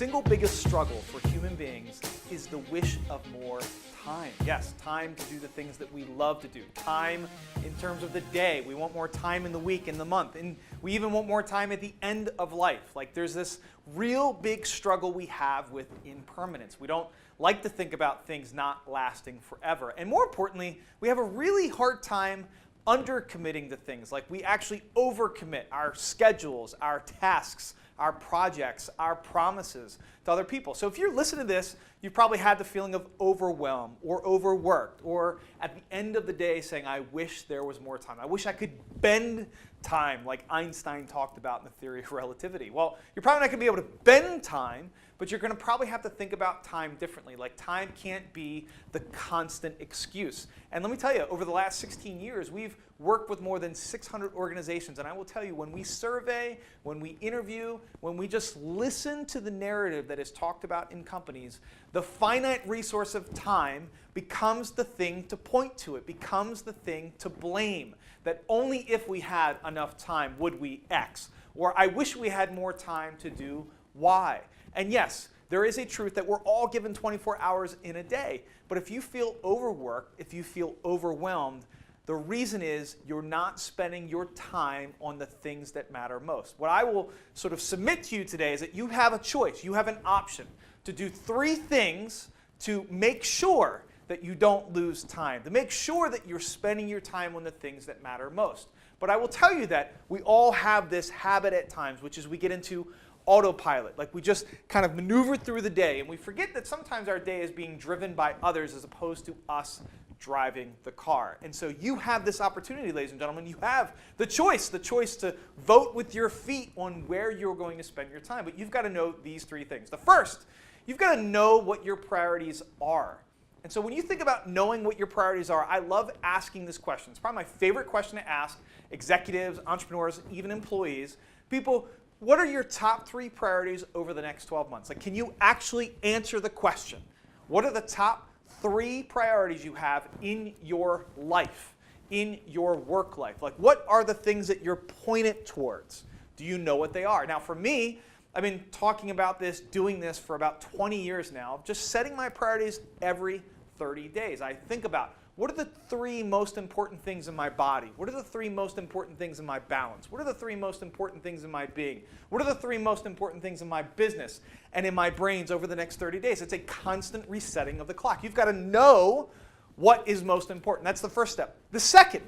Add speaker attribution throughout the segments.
Speaker 1: single biggest struggle for human beings is the wish of more time. Yes, time to do the things that we love to do. Time in terms of the day. We want more time in the week, in the month, and we even want more time at the end of life. Like there's this real big struggle we have with impermanence. We don't like to think about things not lasting forever. And more importantly, we have a really hard time under-committing to things. Like we actually overcommit our schedules, our tasks, our projects, our promises to other people. So if you're listening to this, you've probably had the feeling of overwhelmed or overworked, or at the end of the day saying, I wish there was more time. I wish I could bend time like Einstein talked about in the theory of relativity. Well, you're probably not going to be able to bend time, but you're going to probably have to think about time differently. Like time can't be the constant excuse. And let me tell you, over the last 16 years, we've worked with more than 600 organizations. And I will tell you, when we survey, when we interview, when we just listen to the narrative that is talked about in companies, the finite resource of time becomes the thing to point to. It becomes the thing to blame. That only if we had enough time would we X. Or I wish we had more time to do Y. And yes, there is a truth that we're all given 24 hours in a day. But if you feel overworked, if you feel overwhelmed, the reason is you're not spending your time on the things that matter most. What I will sort of submit to you today is that you have a choice. You have an option to do 3 things to make sure that you don't lose time, to make sure that you're spending your time on the things that matter most. But I will tell you that we all have this habit at times, which is we get into autopilot. Like we just kind of maneuver through the day, and we forget that sometimes our day is being driven by others as opposed to us driving the car. And so you have this opportunity, ladies and gentlemen. You have the choice to vote with your feet on where you're going to spend your time. But you've got to know these 3 things. The first, you've got to know what your priorities are. And so when you think about knowing what your priorities are, I love asking this question. It's probably my favorite question to ask executives, entrepreneurs, even employees. People, what are your top 3 priorities over the next 12 months? Like, can you actually answer the question? What are the top 3 priorities you have in your life, in your work life? Like, what are the things that you're pointed towards? Do you know what they are? Now, for me, I've been talking about this, doing this for about 20 years now, just setting my priorities every 30 days. I think about, what are the 3 most important things in my body? What are the 3 most important things in my balance? What are the 3 most important things in my being? What are the 3 most important things in my business and in my brains over the next 30 days? It's a constant resetting of the clock. You've got to know what is most important. That's the first step. The second,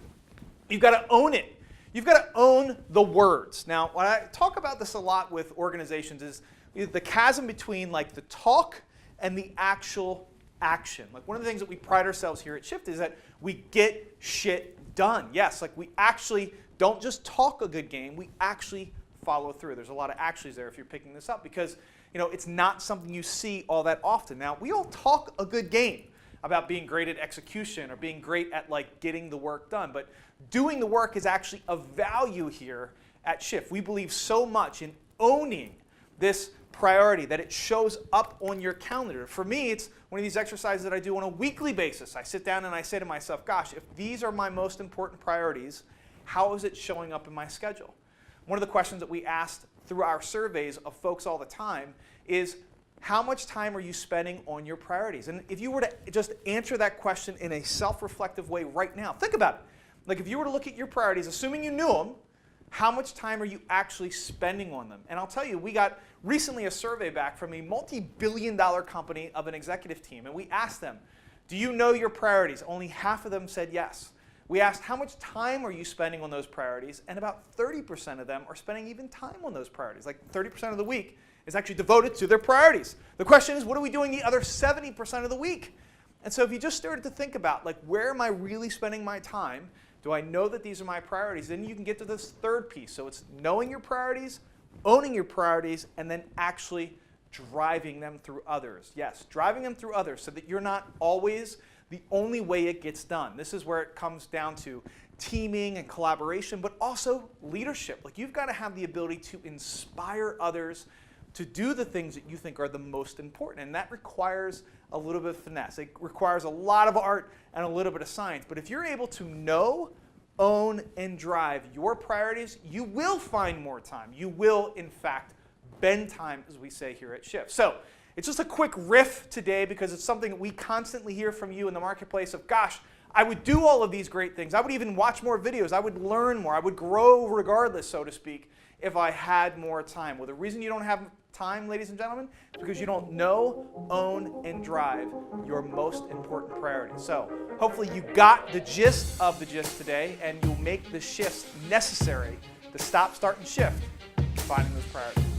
Speaker 1: you've got to own it. You've got to own the words. Now, when I talk about this a lot with organizations is the chasm between like the talk and the actual action. Like one of the things that we pride ourselves here at Shift is that we get shit done. Yes, like we actually don't just talk a good game, we actually follow through. There's a lot of actuallys there if you're picking this up because it's not something you see all that often. Now, we all talk a good game about being great at execution or being great at like getting the work done, but doing the work is actually a value here at Shift. We believe so much in owning this priority that it shows up on your calendar. For me, it's one of these exercises that I do on a weekly basis. I sit down and I say to myself, gosh, if these are my most important priorities, how is it showing up in my schedule? One of the questions that we asked through our surveys of folks all the time is, how much time are you spending on your priorities? And if you were to just answer that question in a self-reflective way right now, think about it. Like if you were to look at your priorities, assuming you knew them, how much time are you actually spending on them? And I'll tell you, we got recently a survey back from a multi-billion-dollar company of an executive team, and we asked them, do you know your priorities? Only half of them said yes. We asked, how much time are you spending on those priorities? And about 30% of them are spending even time on those priorities. Like 30% of the week is actually devoted to their priorities. The question is, what are we doing the other 70% of the week? And so if you just started to think about, like, where am I really spending my time? Do I know that these are my priorities? Then you can get to this third piece. So it's knowing your priorities, owning your priorities, and then actually driving them through others. Yes, driving them through others so that you're not always the only way it gets done. This is where it comes down to teaming and collaboration, but also leadership. Like you've got to have the ability to inspire others to do the things that you think are the most important. And that requires a little bit of finesse. It requires a lot of art and a little bit of science. But if you're able to know, own, and drive your priorities, you will find more time. You will, in fact, spend time, as we say here at Shift. So it's just a quick riff today because it's something that we constantly hear from you in the marketplace of, gosh, I would do all of these great things. I would even watch more videos. I would learn more. I would grow regardless, so to speak, if I had more time. Well, the reason you don't have time, ladies and gentlemen, is because you don't know, own, and drive your most important priorities. So hopefully you got the gist of the gist today, and you'll make the shifts necessary to stop, start, and shift finding those priorities.